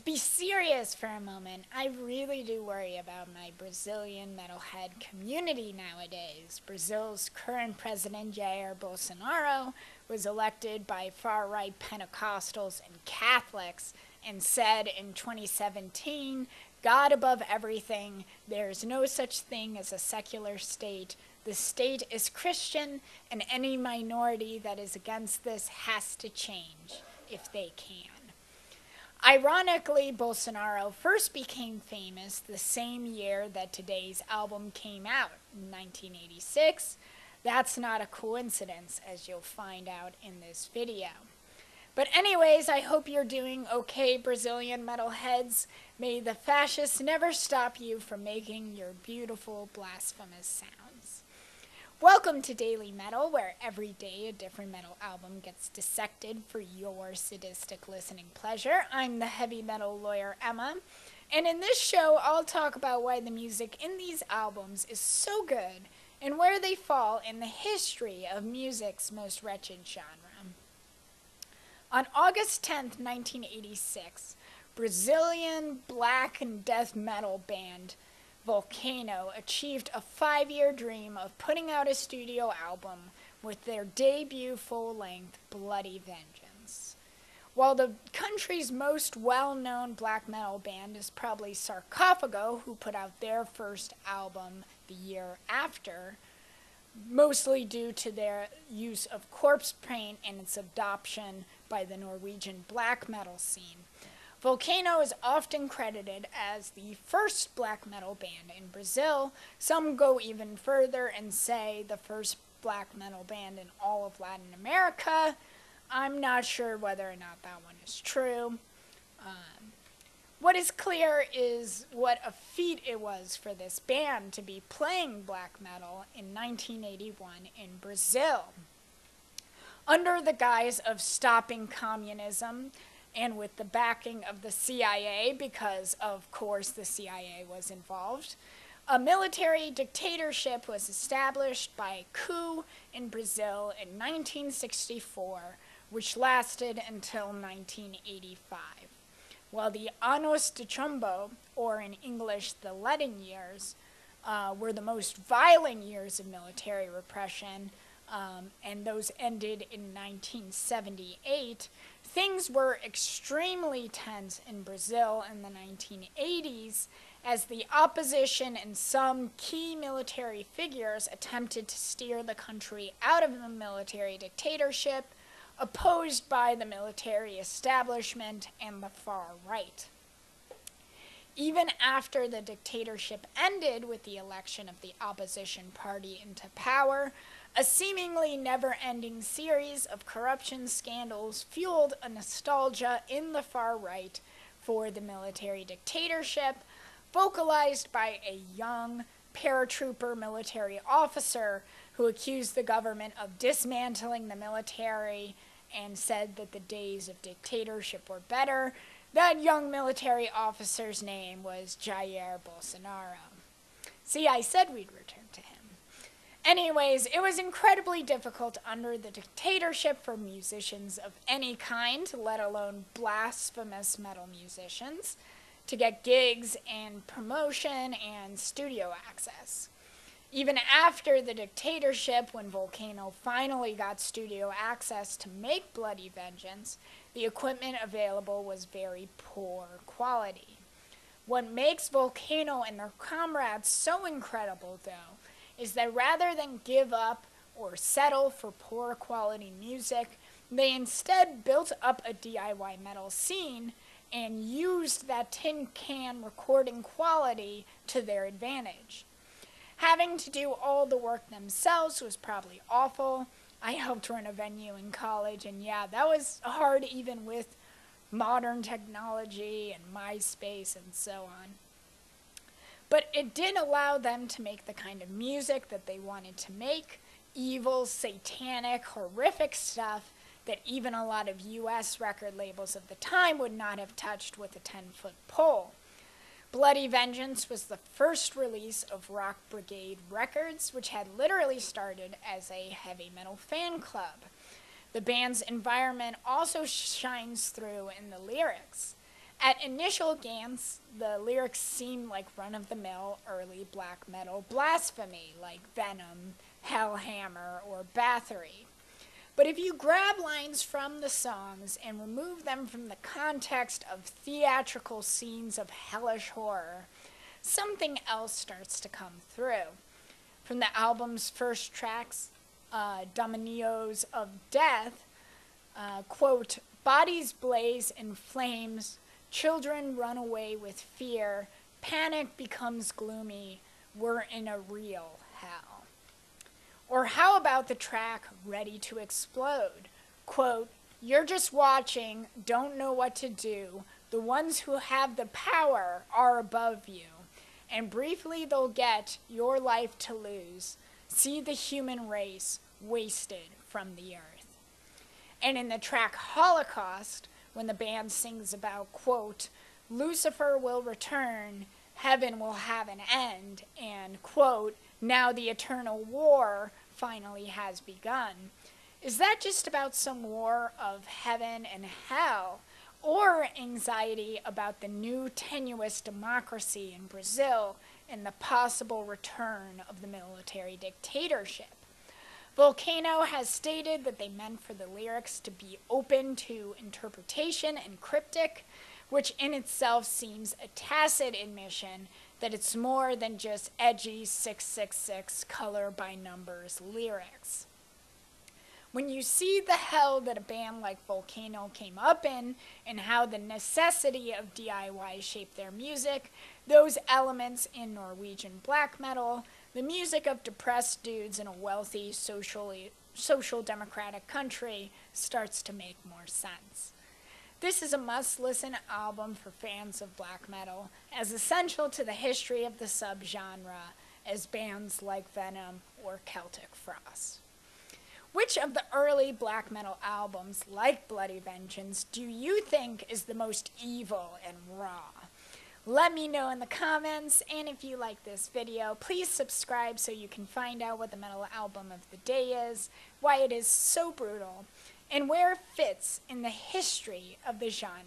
be serious for a moment, I really do worry about my Brazilian metalhead community nowadays. Brazil's current president, Jair Bolsonaro, was elected by far-right Pentecostals and Catholics and said in 2017, God above everything, there's no such thing as a secular state. The state is Christian, and any minority that is against this has to change if they can. Ironically, Bolsonaro first became famous the same year that today's album came out, in 1986. That's not a coincidence, as you'll find out in this video. But anyways, I hope you're doing okay, Brazilian metalheads. May the fascists never stop you from making your beautiful, blasphemous sounds. Welcome to Daily Metal, where every day a different metal album gets dissected for your sadistic listening pleasure. I'm the heavy metal lawyer, Emma, and in this show, I'll talk about why the music in these albums is so good and where they fall in the history of music's most wretched genre. On August 10th, 1986, Brazilian black and death metal band Volcano achieved a 5-year dream of putting out a studio album with their debut full-length Bloody Vengeance. While the country's most well-known black metal band is probably Sarcophago, who put out their first album the year after, mostly due to their use of corpse paint and its adoption by the Norwegian black metal scene. Volcano is often credited as the first black metal band in Brazil. Some go even further and say the first black metal band in all of Latin America. I'm not sure whether or not that one is true. What is clear is what a feat it was for this band to be playing black metal in 1981 in Brazil. Under the guise of stopping communism, and with the backing of the CIA, because of course the CIA was involved, a military dictatorship was established by a coup in Brazil in 1964, which lasted until 1985. While the Anos de Chumbo, or in English the Leaden Years, were the most violent years of military repression, and those ended in 1978, things were extremely tense in Brazil in the 1980s as the opposition and some key military figures attempted to steer the country out of a military dictatorship, opposed by the military establishment and the far right. Even after the dictatorship ended with the election of the opposition party into power, a seemingly never-ending series of corruption scandals fueled a nostalgia in the far right for the military dictatorship, vocalized by a young paratrooper military officer who accused the government of dismantling the military and said that the days of dictatorship were better. That young military officer's name was Jair Bolsonaro. See, I said we'd return to him. Anyways, it was incredibly difficult under the dictatorship for musicians of any kind, let alone blasphemous metal musicians, to get gigs and promotion and studio access. Even after the dictatorship, when Volcano finally got studio access to make Bloody Vengeance, the equipment available was very poor quality. What makes Volcano and their comrades so incredible, though, is that rather than give up or settle for poor quality music, they instead built up a DIY metal scene and used that tin can recording quality to their advantage. Having to do all the work themselves was probably awful. I helped run a venue in college, and yeah, that was hard even with modern technology and MySpace and so on. But it did allow them to make the kind of music that they wanted to make, evil, satanic, horrific stuff that even a lot of US record labels of the time would not have touched with a 10-foot pole. Bloody Vengeance was the first release of Rock Brigade Records, which had literally started as a heavy metal fan club. The band's environment also shines through in the lyrics. At initial glance, the lyrics seem like run-of-the-mill early black metal blasphemy, like Venom, Hellhammer, or Bathory. But if you grab lines from the songs and remove them from the context of theatrical scenes of hellish horror, something else starts to come through. From the album's first tracks, Dominios of Death, quote, bodies blaze in flames, children run away with fear, panic becomes gloomy, we're in a real hell. Or how about the track Ready to Explode? Quote, you're just watching, don't know what to do, the ones who have the power are above you, and briefly they'll get your life to lose, see the human race wasted from the earth. And in the track Holocaust, when the band sings about, quote, Lucifer will return, heaven will have an end, and, quote, now the eternal war finally has begun. Is that just about some war of heaven and hell, or anxiety about the new tenuous democracy in Brazil and the possible return of the military dictatorship? Volcano has stated that they meant for the lyrics to be open to interpretation and cryptic, which in itself seems a tacit admission that it's more than just edgy 666 color by numbers lyrics. When you see the hell that a band like Volcano came up in and how the necessity of DIY shaped their music, those elements in Norwegian black metal, the music of depressed dudes in a wealthy, social democratic country, starts to make more sense. This is a must-listen album for fans of black metal, as essential to the history of the subgenre as bands like Venom or Celtic Frost. Which of the early black metal albums, like Bloody Vengeance, do you think is the most evil and raw? Let me know in the comments, and if you like this video, please subscribe so you can find out what the metal album of the day is, why it is so brutal, and where it fits in the history of the genre.